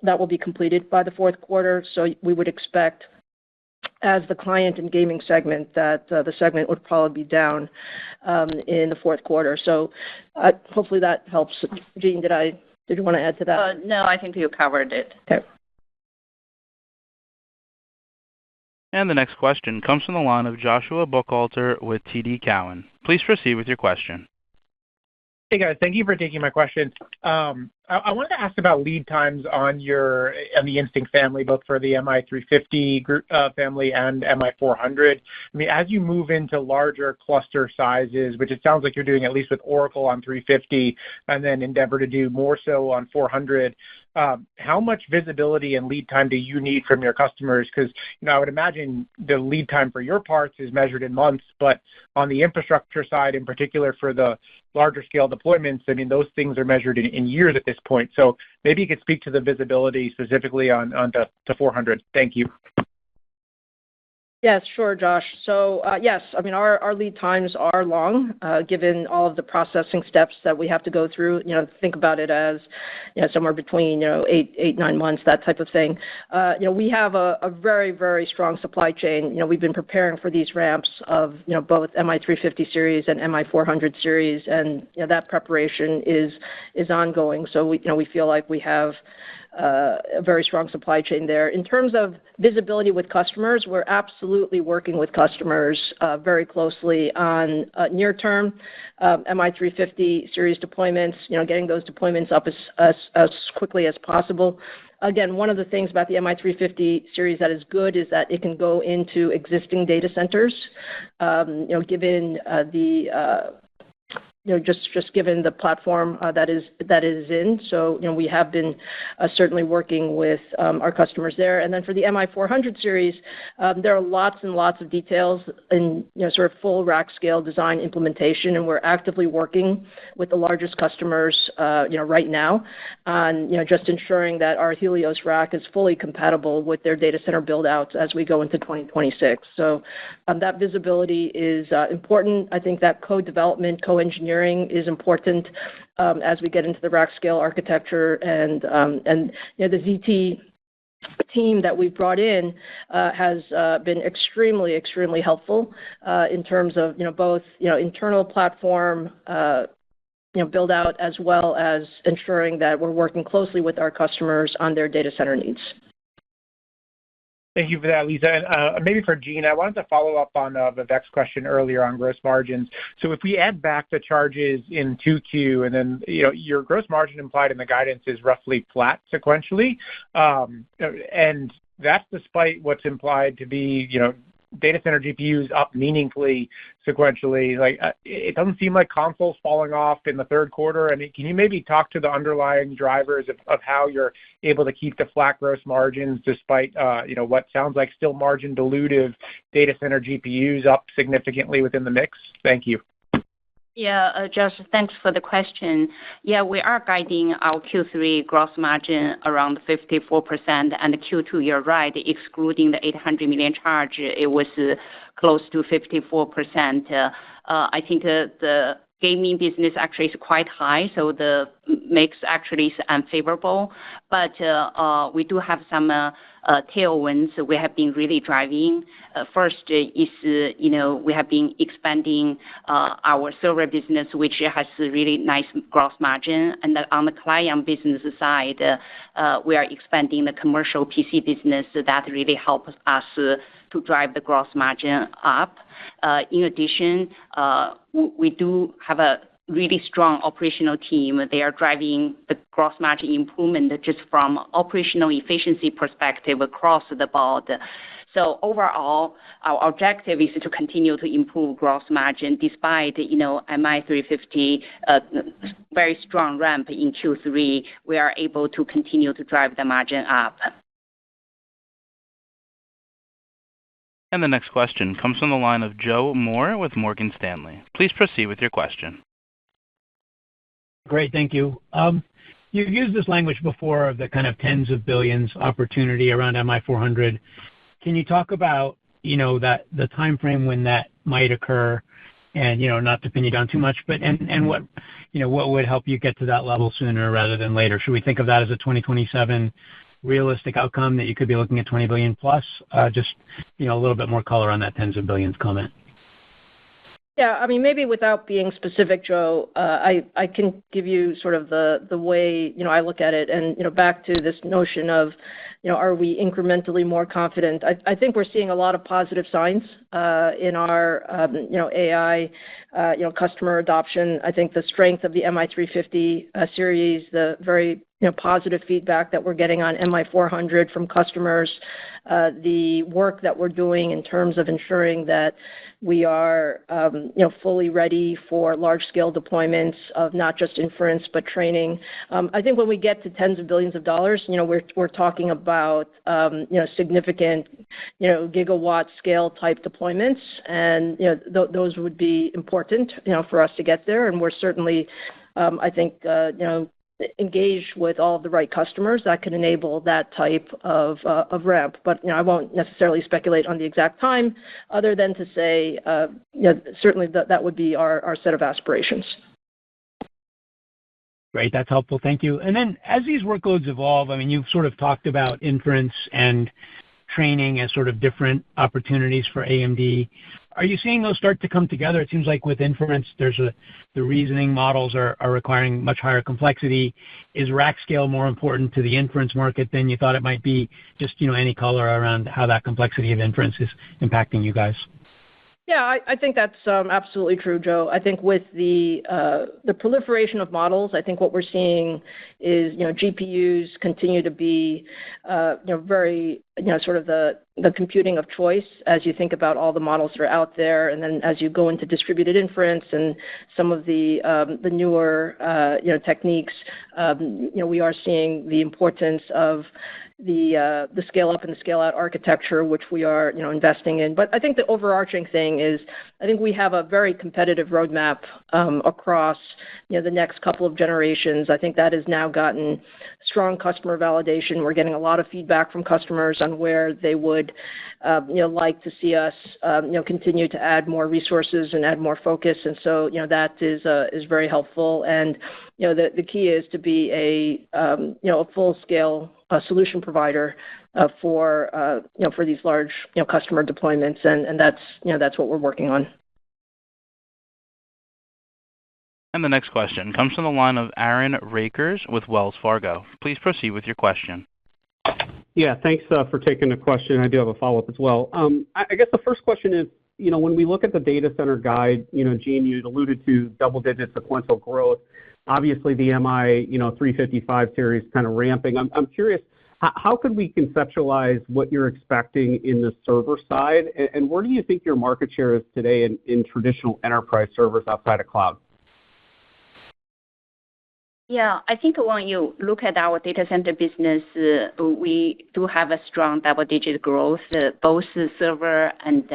that will be completed by the fourth quarter. So we would expect, as the client and gaming segment, that the segment would probably be down in the fourth quarter. So hopefully that helps. Jean, did you want to add to that? No, I think you covered it. Okay. And the next question comes from the line of Joshua Buchalter with TD Cowen. Please proceed with your question. Hey guys, thank you for taking my question. I wanted to ask about lead times on the Instinct family, both for the MI350 group family and MI400. I mean, as you move into larger cluster sizes, which it sounds like you're doing at least with Oracle on 350, and then endeavor to do more so on 400. How much visibility and lead time do you need from your customers? Because I would imagine the lead time for your parts is measured in months, but on the infrastructure side, in particular for the larger scale deployments, I mean, those things are measured in years at this point. So maybe you could speak to the visibility specifically on the 400. Thank you. Yes, sure, Josh. So yes, I mean, our lead times are long, given all of the processing steps that we have to go through. Think about it as somewhere between 8-9 months, that type of thing. We have a very, very strong supply chain. We've been preparing for these ramps of both MI350 series and MI400 series, and that preparation is ongoing. So we feel like we have a very strong supply chain there. In terms of visibility with customers, we're absolutely working with customers very closely on near-term MI350 series deployments, getting those deployments up as quickly as possible. Again, one of the things about the MI350 series that is good is that it can go into existing data centers, given just given the platform that is in. So, we have been certainly working with our customers there. And then for the MI400 series, there are lots and lots of details in sort of full rack scale design implementation, and we're actively working with the largest customers right now on just ensuring that our Helios rack is fully compatible with their data center build outs as we go into 2026. So that visibility is important. I think that co-development, co-engineering is important as we get into the rack scale architecture, and the ZT team that we've brought in has been extremely helpful in terms of both internal platform build out, as well as ensuring that we're working closely with our customers on their data center needs. Thank you for that, Lisa. And maybe for Jean, I wanted to follow up on Vivek's question earlier on gross margins. So if we add back the charges in 2Q, and then your gross margin implied in the guidance is roughly flat sequentially, and that's despite what's implied to be data center GPUs up meaningfully sequentially. Like, it doesn't seem like consoles falling off in the third quarter. I mean, can you maybe talk to the underlying drivers of how you're able to keep the flat gross margins despite, what sounds like still margin dilutive data center GPUs up significantly within the mix? Thank you. Yeah, Josh, thanks for the question. Yeah, we are guiding our Q3 gross margin around 54%, and Q2, you're right, excluding the $800 million charge, it was close to 54%. I think the gaming business actually is quite high, so the mix actually is unfavorable. But we do have some tailwinds we have been really driving. First is, we have been expanding our server business, which has a really nice gross margin. And on the client business side, we are expanding the commercial PC business that really helps us to drive the gross margin up. In addition, we do have a really strong operational team. They are driving the gross margin improvement just from operational efficiency perspective across the board. So overall, our objective is to continue to improve gross margin despite, MI350 very strong ramp in Q3. We are able to continue to drive the margin up. And the next question comes from the line of Joe Moore with Morgan Stanley. Please proceed with your question. Great, thank you. You've used this language before of the kind of tens of billions opportunity around MI400. Can you talk about, that the time frame when that might occur, and not to pin you down too much, but and what what would help you get to that level sooner rather than later? Should we think of that as a 2027 realistic outcome that you could be looking at 20 billion plus? Just a little bit more color on that tens of billions comment. Yeah, I mean, maybe without being specific, Joe, I can give you sort of the way I look at it, and back to this notion of are we incrementally more confident? I think we're seeing a lot of positive signs in our AI customer adoption. I think the strength of the MI350 series, the very positive feedback that we're getting on MI400 from customers, the work that we're doing in terms of ensuring that we are fully ready for large-scale deployments of not just inference but training. I think when we get to tens of billions of dollars, we're talking about significant gigawatt scale type deployments, and those would be important for us to get there, and we're certainly I think engaged with all of the right customers that can enable that type of ramp. But I won't necessarily speculate on the exact time, other than to say certainly that would be our set of aspirations. Great, that's helpful. Thank you. And then as these workloads evolve, I mean, you've sort of talked about inference and training as sort of different opportunities for AMD. Are you seeing those start to come together? It seems like with inference, the reasoning models are requiring much higher complexity. Is rack scale more important to the inference market than you thought it might be? Just any color around how that complexity of inference is impacting you guys. Yeah, I think that's absolutely true, Joe. I think with the proliferation of models, I think what we're seeing is GPUs continue to be very sort of the computing of choice as you think about all the models that are out there, and then as you go into distributed inference and some of the newer techniques, we are seeing the importance of the scale up and the scale out architecture, which we are investing in. But I think the overarching thing is I think we have a very competitive roadmap across the next couple of generations. I think that has now gotten strong customer validation. We're getting a lot of feedback from customers on where they would like to see us continue to add more resources and add more focus, and so that is very helpful. And the key is to be a full scale solution provider for these large customer deployments, and that's what we're working on. And the next question comes from the line of Aaron Rakers with Wells Fargo. Please proceed with your question. Yeah, thanks for taking the question. I do have a follow-up as well. I guess the first question is, when we look at the data center guide, Jean, you alluded to double-digit sequential growth. Obviously, the MI 355 series kind of ramping. I'm curious how could we conceptualize what you're expecting in the server side? And where do you think your market share is today in traditional enterprise servers outside of cloud? Yeah, I think when you look at our data center business, we do have a strong double-digit growth. Both server and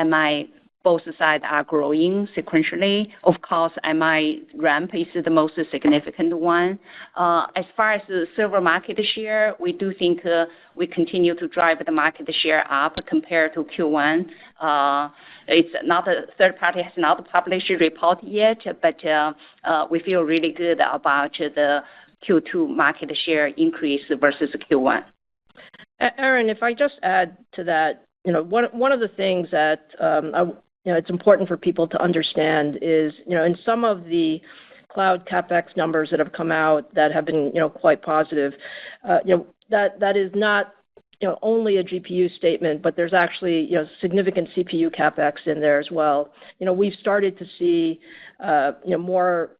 MI, both sides are growing sequentially. Of course, MI ramp is the most significant one. As far as the server market share, we do think we continue to drive the market share up compared to Q1. It's not a third party has not published a report yet, but we feel really good about the Q2 market share increase versus Q1. Aaron, if I just add to that, one of the things that it's important for people to understand is, in some of the cloud CapEx numbers that have come out that have been, quite positive, that is not, only a GPU statement, but there's actually, significant CPU CapEx in there as well. We've started to see, more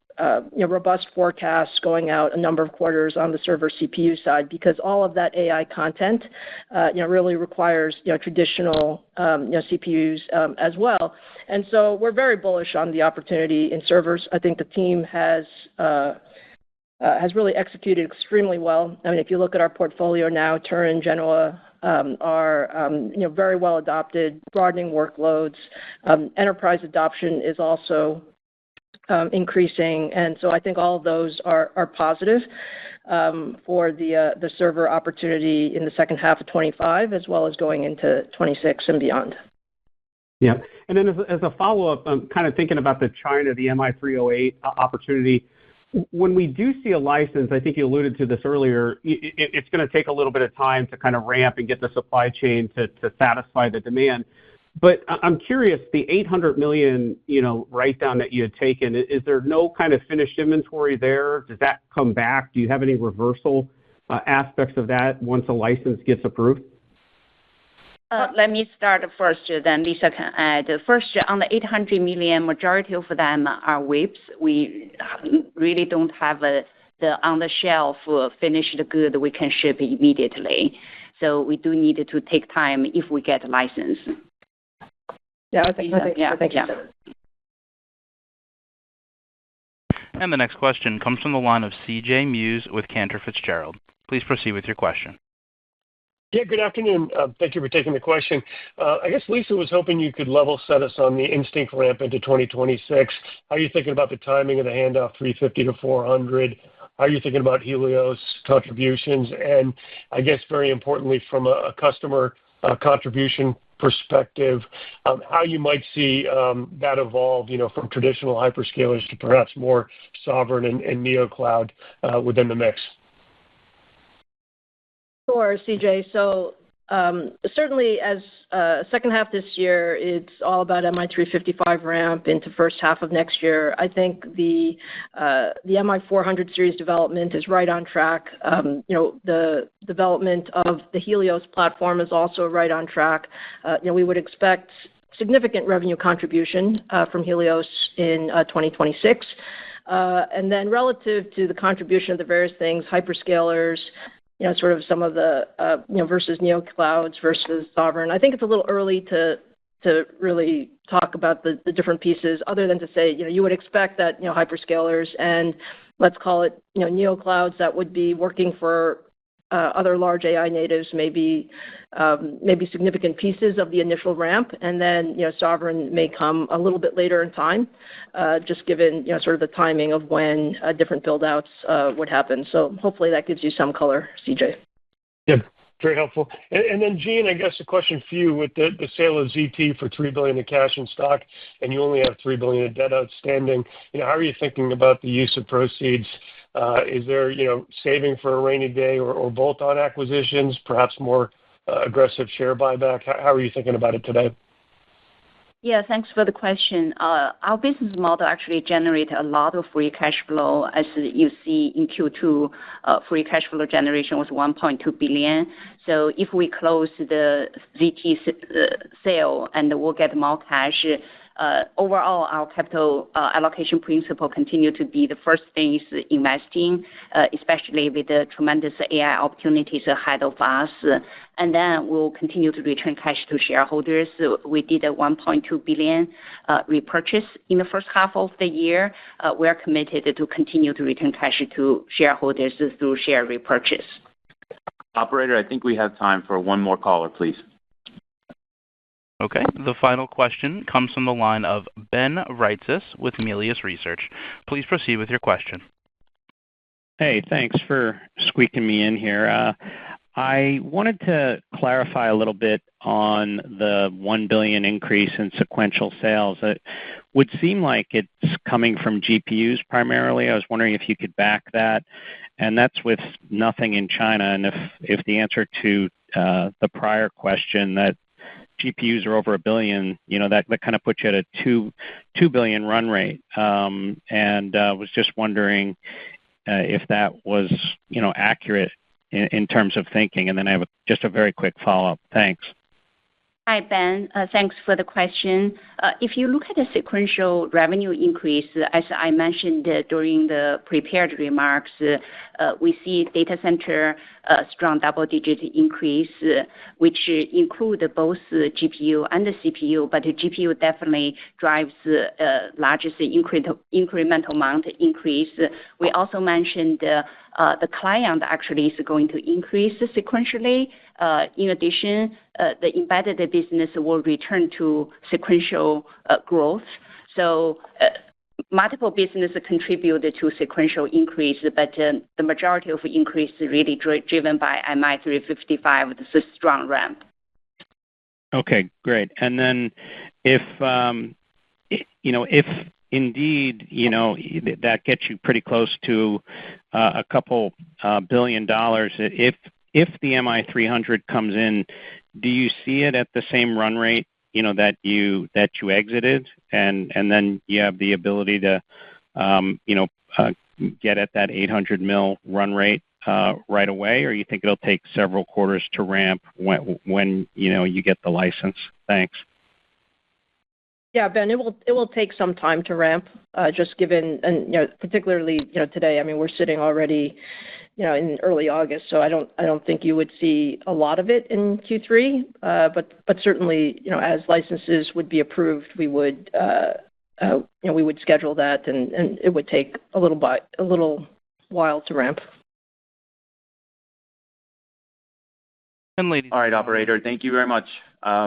robust forecasts going out a number of quarters on the server CPU side because all of that AI content, really requires, traditional, CPUs as well. And so we're very bullish on the opportunity in servers. I think the team has really executed extremely well. I mean, if you look at our portfolio now, Turin, Genoa are very well adopted, broadening workloads. Enterprise adoption is also increasing, and so I think all of those are positive for the server opportunity in the second half of 25, as well as going into 26 and beyond. Yeah. And then as a follow-up, I'm kind of thinking about the China, the MI308 opportunity. When we do see a license, I think you alluded to this earlier, it's going to take a little bit of time to kind of ramp and get the supply chain to satisfy the demand. But I'm curious, the $800 million, write-down that you had taken, is there no kind of finished inventory there? Does that come back? Do you have any reversal aspects of that once a license gets approved? Let me start first, then Lisa can add. First, on the $800 million, majority of them are WIPs. We really don't have the on-the-shelf finished good we can ship immediately. So we do need to take time if we get a license. Yeah, I think so. And the next question comes from the line of C.J. Muse with Cantor Fitzgerald. Please proceed with your question. Yeah, good afternoon. Thank you for taking the question. I guess Lisa was hoping you could level set us on the Instinct ramp into 2026. How are you thinking about the timing of the handoff 350 to 400? How are you thinking about Helios contributions? And I guess very importantly, from a customer contribution perspective, how you might see that evolve, from traditional hyperscalers to perhaps more sovereign and neo cloud within the mix. Sure, CJ. So certainly as second half this year, it's all about MI355 ramp into first half of next year. I think the MI400 series development is right on track. The development of the Helios platform is also right on track. We would expect significant revenue contribution from Helios in 2026. And then relative to the contribution of the various things, hyperscalers, sort of some of the, versus neo clouds versus sovereign. I think it's a little early to really talk about the different pieces other than to say, you would expect that, hyperscalers and let's call it, neo clouds that would be working for other large AI natives, maybe significant pieces of the initial ramp. And then, sovereign may come a little bit later in time, just given, sort of the timing of when different build outs would happen. So hopefully that gives you some color, CJ. Yeah, very helpful. And then Jean, I guess a question for you with the sale of ZT for $3 billion in cash and stock, and you only have $3 billion in debt outstanding. How are you thinking about the use of proceeds? Is there, saving for a rainy day or bolt-on acquisitions, perhaps more aggressive share buyback? How are you thinking about it today? Yeah, thanks for the question. Our business model actually generates a lot of free cash flow. As you see in Q2, free cash flow generation was $1.2 billion. So if we close the ZT sale and we'll get more cash, Overall, our capital allocation principle continue to be the first thing is investing, especially with the tremendous AI opportunities ahead of us. And then we'll continue to return cash to shareholders. We did a $1.2 billion repurchase in the first half of the year. We are committed to continue to return cash to shareholders through share repurchase. Operator, I think we have time for one more caller, please. Okay. The final question comes from the line of Ben Reitzes with Melius Research. Please proceed with your question. Hey, thanks for squeaking me in here. I wanted to clarify a little bit on the $1 billion increase in sequential sales. It would seem like it's coming from GPUs primarily. I was wondering if you could back that, and that's with nothing in China. And if the answer to the prior question that GPUs are over $1 billion, that kind of puts you at a $2 billion run rate. And was just wondering if that was accurate in terms of thinking. And then I have just a very quick follow-up. Thanks. Hi, Ben. Thanks for the question. If you look at the sequential revenue increase, as I mentioned during the prepared remarks, we see data center strong double-digit increase, which include both GPU and the CPU, but the GPU definitely drives the largest incremental amount increase. We also mentioned the client actually is going to increase sequentially. In addition, the embedded business will return to sequential growth. So multiple businesses contributed to sequential increase, but the majority of increase is really driven by MI355 with this strong ramp. Okay, great. And then if indeed that gets you pretty close to a couple $1 billion, if the MI300 comes in, do you see it at the same run rate that you exited, and then you have the ability to get at that $800 million run rate right away, or you think it'll take several quarters to ramp when you get the license? Thanks. Yeah, Ben, it will take some time to ramp, just given, and particularly today. I mean, we're sitting already in early August, so I don't think you would see a lot of it in Q3. But certainly, as licenses would be approved, we would schedule that, and it would take a little while to ramp. And ladies. All right, operator. Thank you very much.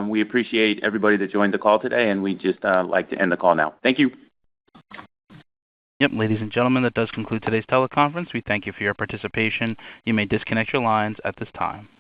We appreciate everybody that joined the call today, and we just like to end the call now. Thank you. Yep, ladies and gentlemen, that does conclude today's teleconference. We thank you for your participation. You may disconnect your lines at this time.